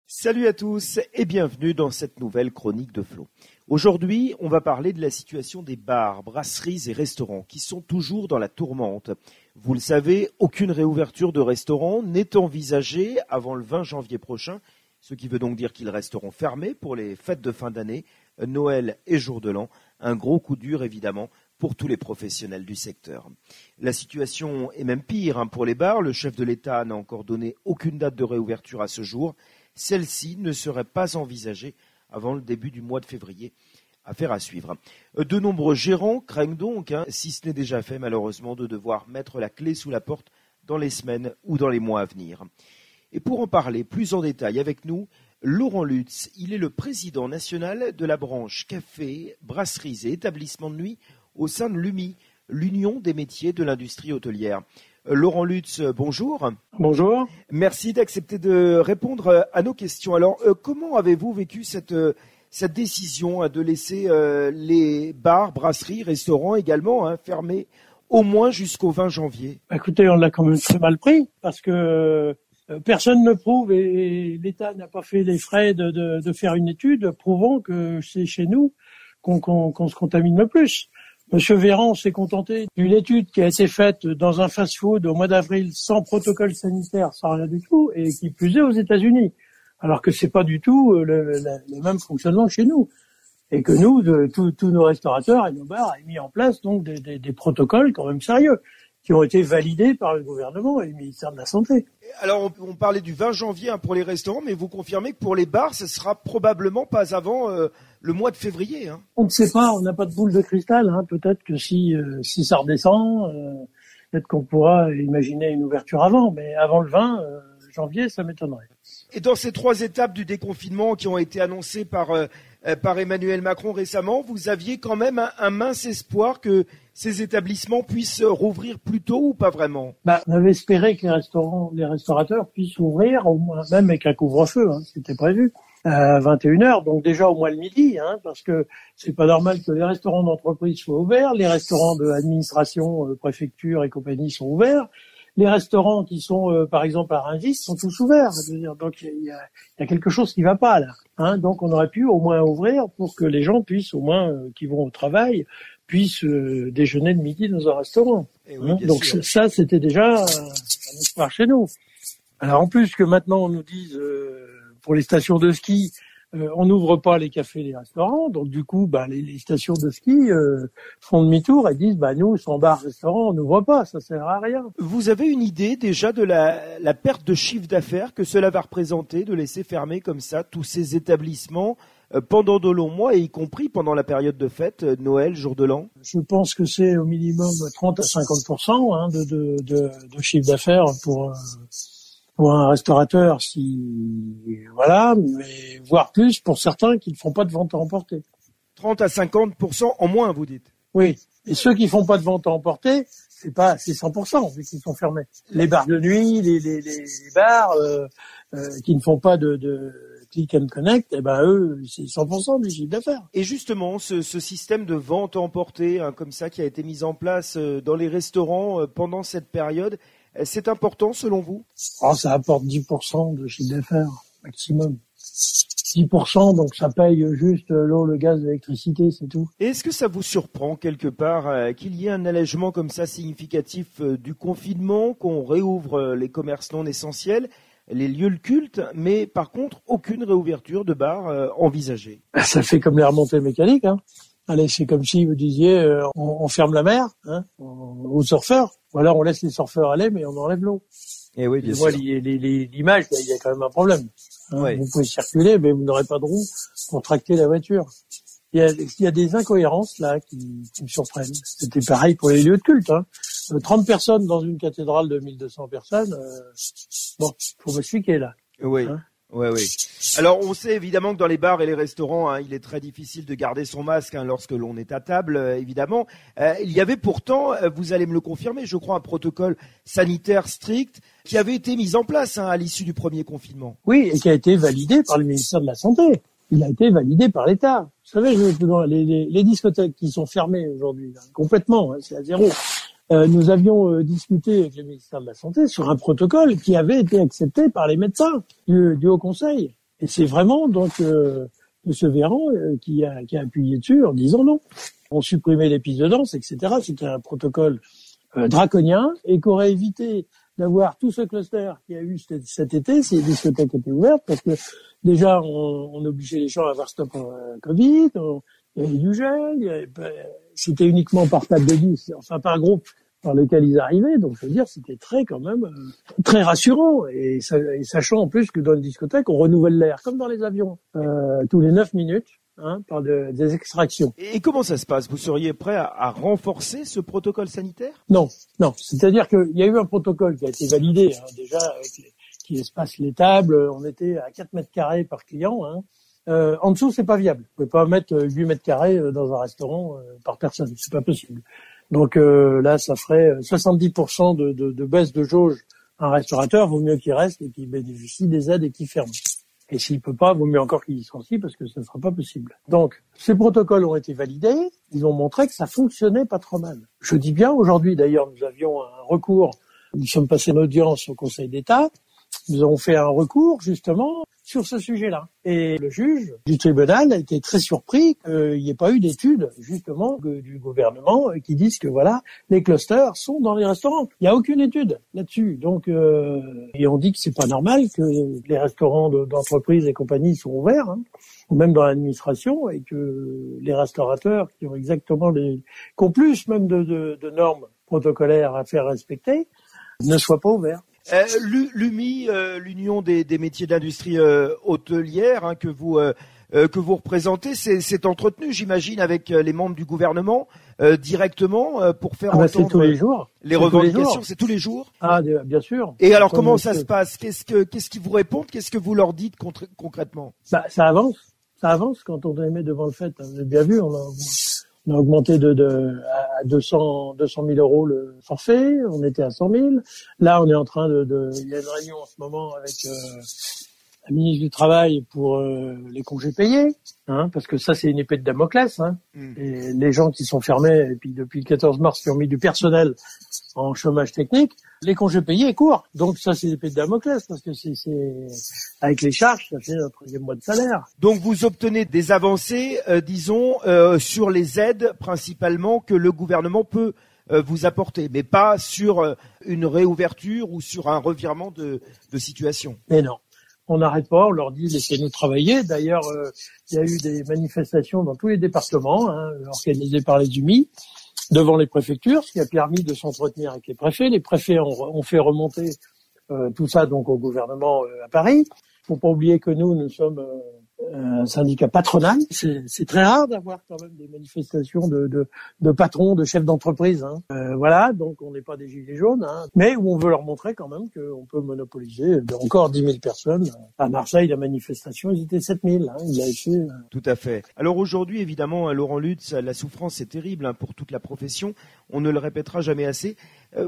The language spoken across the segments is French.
Salut à tous et bienvenue dans cette nouvelle chronique de Flo. Aujourd'hui, on va parler de la situation des bars, brasseries et restaurants qui sont toujours dans la tourmente. Vous le savez, aucune réouverture de restaurant n'est envisagée avant le 20 janvier prochain, ce qui veut donc dire qu'ils resteront fermés pour les fêtes de fin d'année, Noël et Jour de l'An. Un gros coup dur évidemment pour tous les professionnels du secteur. La situation est même pire pour les bars. Le chef de l'État n'a encore donné aucune date de réouverture à ce jour. Celle-ci ne serait pas envisagée avant le début du mois de février. Affaire à suivre. De nombreux gérants craignent donc, si ce n'est déjà fait malheureusement, de devoir mettre la clé sous la porte dans les semaines ou dans les mois à venir. Et pour en parler plus en détail avec nous, Laurent Lutz, il est le président national de la branche café, brasseries et établissements de nuit au sein de l'UMI, l'Union des métiers de l'industrie hôtelière. Laurent Lutz, bonjour. Bonjour. Merci d'accepter de répondre à nos questions. Alors, comment avez-vous vécu cette décision de laisser les bars, brasseries, restaurants également fermés au moins jusqu'au 20 janvier ? Écoutez, on l'a quand même très mal pris parce que personne ne prouve et l'État n'a pas fait les frais de faire une étude prouvant que c'est chez nous qu'on se contamine le plus. Monsieur Véran s'est contenté d'une étude qui a été faite dans un fast-food au mois d'avril sans protocole sanitaire, sans rien du tout, et qui plus est aux États-Unis. Alors que c'est pas du tout le même fonctionnement chez nous. Et que nous, tous nos restaurateurs et nos bars ont mis en place donc des protocoles quand même sérieux, qui ont été validés par le gouvernement et le ministère de la Santé. Alors, on parlait du 20 janvier pour les restaurants, mais vous confirmez que pour les bars, ce sera probablement pas avant le mois de février. On ne sait pas, on n'a pas de boule de cristal. Peut-être que si ça redescend, peut-être qu'on pourra imaginer une ouverture avant, mais avant le 20 janvier, ça m'étonnerait. Et dans ces 3 étapes du déconfinement qui ont été annoncées par Emmanuel Macron récemment, vous aviez quand même un mince espoir que ces établissements puissent rouvrir plus tôt ou pas vraiment ? On avait espéré que les restaurateurs puissent ouvrir, au moins, même avec un couvre-feu, c'était prévu, à 21h, donc déjà au moins le midi, parce que c'est pas normal que les restaurants d'entreprise soient ouverts, les restaurants de administration, préfecture et compagnie sont ouverts, les restaurants qui sont, par exemple, à Rungis sont tous ouverts. Donc il y a quelque chose qui va pas là. Donc on aurait pu au moins ouvrir pour que les gens puissent, au moins, qui vont au travail, puissent déjeuner le midi dans un restaurant. Oui, donc sûr. Ça, c'était déjà un espoir chez nous. Alors en plus que maintenant on nous dise pour les stations de ski, on n'ouvre pas les cafés et les restaurants, donc du coup, les stations de ski font demi-tour et disent, nous, sans bar, restaurant, on n'ouvre pas, ça sert à rien. Vous avez une idée déjà de la perte de chiffre d'affaires que cela va représenter de laisser fermer comme ça tous ces établissements pendant de longs mois, et y compris pendant la période de fête, Noël, Jour de l'An ? Je pense que c'est au minimum 30 à 50% de chiffre d'affaires pour un restaurateur, mais voire plus pour certains qui ne font pas de vente à emporter. 30 à 50% en moins, vous dites ? Oui. Et ceux qui font pas de vente à emporter, c'est 100% vu qu'ils sont fermés. Les bars de nuit, les bars qui ne font pas de click and connect, eux, c'est 100% du chiffre d'affaires. Et justement, ce système de vente à emporter, comme ça, qui a été mis en place dans les restaurants pendant cette période, c'est important selon vous ? Ça apporte 10% de chiffre d'affaires maximum. 10%, donc ça paye juste l'eau, le gaz, l'électricité, c'est tout. Et est-ce que ça vous surprend quelque part qu'il y ait un allègement comme ça significatif du confinement, qu'on réouvre les commerces non essentiels, les lieux de culte, mais par contre aucune réouverture de bars envisagée ? Ça fait comme les remontées mécaniques. Allez, c'est comme si vous disiez on ferme la mer aux surfeurs, ou alors on laisse les surfeurs aller, mais on enlève l'eau. Et oui, bien sûr. sûr. L'image, il y a quand même un problème. Ouais. Vous pouvez circuler, mais vous n'aurez pas de roue pour tracter la voiture. Il y a des incohérences là qui me surprennent. C'était pareil pour les lieux de culte. 30 personnes dans une cathédrale de 1200 personnes, faut m'expliquer là. Oui. Oui. Alors, on sait évidemment que dans les bars et les restaurants, il est très difficile de garder son masque lorsque l'on est à table, évidemment. Il y avait pourtant, vous allez me le confirmer, je crois, un protocole sanitaire strict qui avait été mis en place à l'issue du premier confinement. Oui, et qui a été validé par le ministère de la Santé. Il a été validé par l'État. Vous savez, les discothèques qui sont fermées aujourd'hui, complètement, c'est à zéro. Nous avions discuté avec le ministère de la Santé sur un protocole qui avait été accepté par les médecins du Haut Conseil. Et c'est vraiment donc M. Véran qui a appuyé dessus en disant non. On supprimait les pistes de danse, etc. C'était un protocole draconien et qu'aurait évité d'avoir tout ce cluster qu'il y a eu cet été si les discothèques étaient ouvertes, parce que déjà on obligeait les gens à avoir stop Covid, il y avait du gel, c'était uniquement par table de 10, enfin par groupe par lequel ils arrivaient, donc je veux dire c'était quand même très rassurant, et sachant en plus que dans une discothèque on renouvelle l'air comme dans les avions tous les 9 minutes. Par des extractions. Et comment ça se passe? Vous seriez prêt à renforcer ce protocole sanitaire? Non. C'est-à-dire qu'il y a eu un protocole qui a été validé déjà, qui espace les tables. On était à 4 mètres carrés par client. En dessous, c'est pas viable. Vous pouvez pas mettre 8 mètres carrés dans un restaurant par personne. C'est pas possible. Donc là, ça ferait 70% de baisse de jauge. Un restaurateur, vaut mieux qu'il reste et qu'il bénéficie des aides et qu'il ferme. Et s'il peut pas, vaut mieux encore qu'il licencie parce que ça ne sera pas possible. Donc, ces protocoles ont été validés. Ils ont montré que ça fonctionnait pas trop mal. Je dis bien, aujourd'hui d'ailleurs, nous avions un recours. Nous sommes passés en audience au Conseil d'État. Nous avons fait un recours, justement, sur ce sujet-là. Et le juge du tribunal a été très surpris qu'il n'y ait pas eu d'études, justement, du gouvernement qui disent que, voilà, les clusters sont dans les restaurants. Il n'y a aucune étude là-dessus. Donc, et on dit que c'est pas normal que les restaurants d'entreprise et compagnie sont ouverts, ou même dans l'administration, et que les restaurateurs qui ont exactement qu'ont plus même de normes protocolaires à faire respecter, ne soient pas ouverts. L'UMI, l'Union des métiers de l'industrie hôtelière, que vous représentez, c'est entretenu, j'imagine, avec les membres du gouvernement directement pour faire entendre tous les jours. Les revendications. C'est tous les jours. Ah, bien sûr. Et alors, comment ça se passe? Qu'est-ce qu'ils vous répondent? Qu'est-ce que vous leur dites concrètement? Ça avance. Ça avance quand on les met devant le fait. Vous avez bien vu, on a augmenté à 200 000 euros le forfait. On était à 100 000. Là, on est en train il y a une réunion en ce moment avec la ministre du Travail pour les congés payés, parce que ça, c'est une épée de Damoclès. Et les gens qui sont fermés, et puis depuis le 14 mars, qui ont mis du personnel en chômage technique, les congés payés courent. Donc ça, c'est l'épée de Damoclès, parce que c'est avec les charges, ça fait un 13e mois de salaire. Donc vous obtenez des avancées, disons, sur les aides principalement que le gouvernement peut vous apporter, mais pas sur une réouverture ou sur un revirement de situation. Mais non. On n'arrête pas, on leur dit laissez-nous travailler. D'ailleurs, il y a eu des manifestations dans tous les départements, organisées par les UMI, devant les préfectures, ce qui a permis de s'entretenir avec les préfets. Les préfets ont fait remonter tout ça donc au gouvernement à Paris. Faut pas oublier que nous sommes un syndicat patronal. C'est très rare d'avoir quand même des manifestations de patrons, de chefs d'entreprise. Voilà, donc on n'est pas des gilets jaunes, mais où on veut leur montrer quand même qu'on peut monopoliser encore 10 000 personnes. À Marseille, la manifestation, ils étaient 7 000. Il a été. Tout à fait. Alors aujourd'hui, évidemment, Laurent Lutz, la souffrance est terrible pour toute la profession. On ne le répétera jamais assez.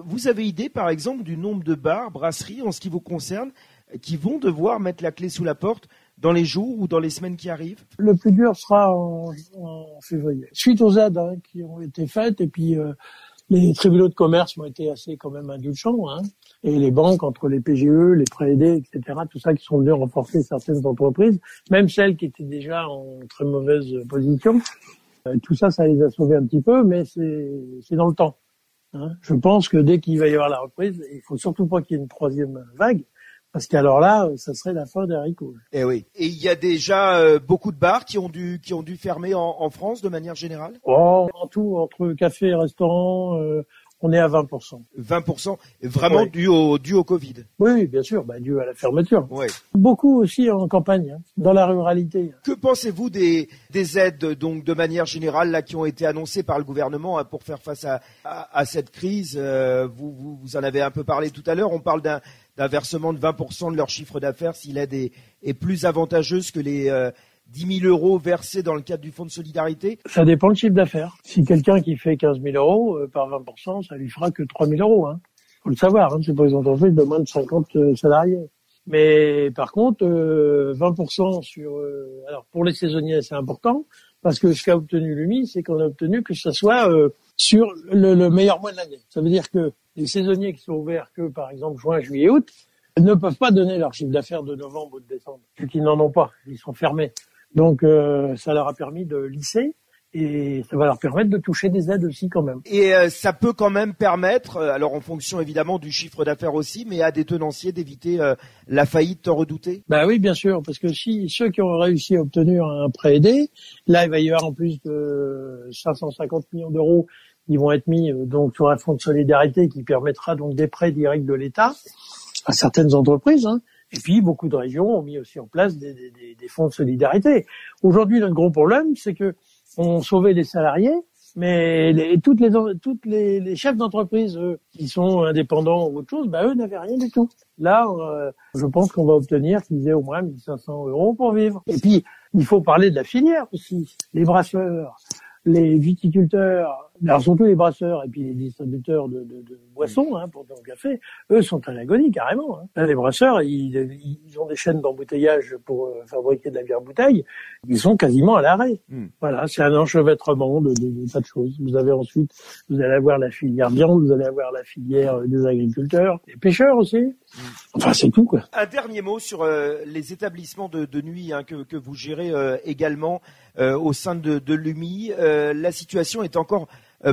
Vous avez idée, par exemple, du nombre de bars, brasseries, en ce qui vous concerne, qui vont devoir mettre la clé sous la porte dans les jours ou dans les semaines qui arrivent? Le plus dur sera en février. Suite aux aides qui ont été faites, et puis les tribunaux de commerce ont été assez quand même indulgents, et les banques, entre les PGE, les prêts aidés, etc., tout ça qui sont venus renforcer certaines entreprises, même celles qui étaient déjà en très mauvaise position. Tout ça, ça les a sauvés un petit peu, mais c'est dans le temps. Je pense que dès qu'il va y avoir la reprise, il faut surtout pas qu'il y ait une troisième vague, parce qu'alors là, ça serait la fin des haricots. Eh oui. Et il y a déjà beaucoup de bars qui ont dû fermer en France de manière générale? Oh, en tout, entre café et restaurant, on est à 20%. 20%, vraiment oui. dû au Covid? Oui, bien sûr, dû à la fermeture. Oui. Beaucoup aussi en campagne, dans la ruralité. Que pensez-vous des aides, donc de manière générale, là, qui ont été annoncées par le gouvernement pour faire face à cette crise? Vous en avez un peu parlé tout à l'heure. On parle d'un versement de 20% de leur chiffre d'affaires si l'aide est plus avantageuse que les 10 000 euros versés dans le cadre du fonds de solidarité? Ça dépend du chiffre d'affaires. Si quelqu'un qui fait 15 000 euros par 20%, ça lui fera que 3 000 euros. Faut le savoir, c'est pour les entreprises de moins de 50 salariés. Mais par contre, 20% sur... alors pour les saisonniers, c'est important, parce que ce qu'a obtenu l'UMI, c'est qu'on a obtenu que ça soit sur le meilleur mois de l'année. Ça veut dire que les saisonniers qui sont ouverts que, par exemple, juin, juillet, août, Elles ne peuvent pas donner leur chiffre d'affaires de novembre ou de décembre, puisqu'ils n'en ont pas, ils sont fermés. Donc ça leur a permis de lisser. Et ça va leur permettre de toucher des aides aussi quand même. Et ça peut quand même permettre, alors en fonction évidemment du chiffre d'affaires aussi, mais à des tenanciers d'éviter la faillite tant redoutée. Bah oui, bien sûr, parce que si ceux qui ont réussi à obtenir un prêt aidé, là il va y avoir en plus de 550 millions d'euros qui vont être mis donc sur un fonds de solidarité qui permettra donc des prêts directs de l'État à certaines entreprises. Hein. Et puis beaucoup de régions ont mis aussi en place des fonds de solidarité. Aujourd'hui, notre gros problème, c'est que on sauvait les salariés, mais toutes les chefs d'entreprise, eux, qui sont indépendants ou autre chose, eux n'avaient rien du tout. Là, je pense qu'on va obtenir qu'ils aient au moins 1 500 € pour vivre. Et puis, il faut parler de la filière aussi. Les brasseurs, les viticulteurs, alors surtout les brasseurs et puis les distributeurs de boissons, pour le café, eux sont à l'agonie carrément. Là, les brasseurs, ils ont des chaînes d'embouteillage pour fabriquer de la bière bouteille, ils sont quasiment à l'arrêt. Voilà, c'est un enchevêtrement de tas de choses. Vous allez avoir la filière viande, vous allez avoir la filière des agriculteurs, des pêcheurs aussi. Enfin, c'est tout, quoi. Un dernier mot sur les établissements de nuit que vous gérez également au sein de l'UMI. La situation est encore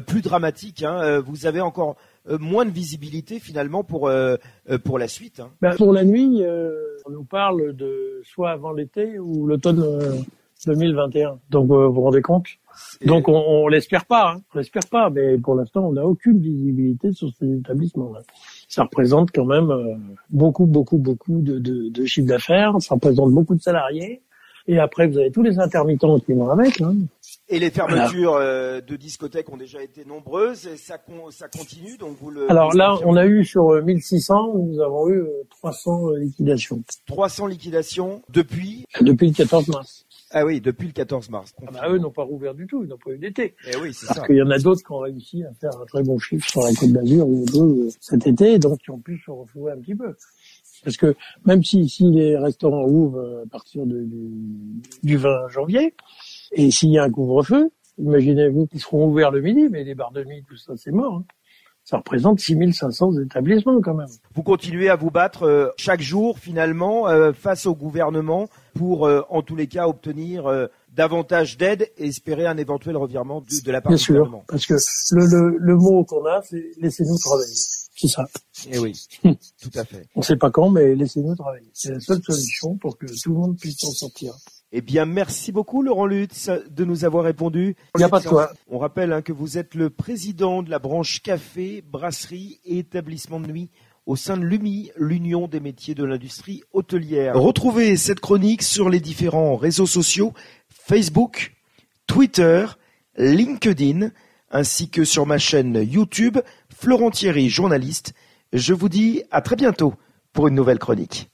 plus dramatique. Vous avez encore moins de visibilité finalement pour la suite. Pour la nuit, on nous parle de soit avant l'été ou l'automne 2021. Donc vous vous rendez compte ? Donc on l'espère pas, on l'espère pas, mais pour l'instant on n'a aucune visibilité sur ces établissements-là. Ça représente quand même beaucoup de chiffre d'affaires, ça représente beaucoup de salariés, et après vous avez tous les intermittents qui vont avec. Et les fermetures de discothèques ont déjà été nombreuses, et ça continue, donc vous le... Alors là, on a eu sur 1600, nous avons eu 300 liquidations. 300 liquidations depuis le 14 mars. Ah oui, depuis le 14 mars. Eux n'ont pas rouvert du tout, ils n'ont pas eu d'été. Eh oui, c'est Parce ça. qu'il y en a d'autres qui ont réussi à faire un très bon chiffre sur la Côte d'Azur ou deux cet été, donc qui ont pu se refouer un petit peu. Parce que même si les restaurants ouvrent à partir du 20 janvier, et s'il y a un couvre-feu, imaginez-vous qu'ils seront ouverts le midi, mais les bars de nuit, tout ça, c'est mort. Ça représente 6500 établissements quand même. Vous continuez à vous battre chaque jour finalement face au gouvernement pour en tous les cas obtenir davantage d'aide et espérer un éventuel revirement de la part du gouvernement. Parce que le mot qu'on a, c'est laissez-nous travailler. C'est ça. Eh oui, tout à fait. On ne sait pas quand, mais laissez-nous travailler. C'est la seule solution pour que tout le monde puisse s'en sortir. Eh bien, merci beaucoup Laurent Lutz de nous avoir répondu. Il n'y a pas de quoi. On rappelle que vous êtes le président de la branche café, brasserie et établissement de nuit au sein de l'UMI, l'Union des métiers de l'industrie hôtelière. Retrouvez cette chronique sur les différents réseaux sociaux, Facebook, Twitter, LinkedIn, ainsi que sur ma chaîne YouTube, Florent Thierry, journaliste. Je vous dis à très bientôt pour une nouvelle chronique.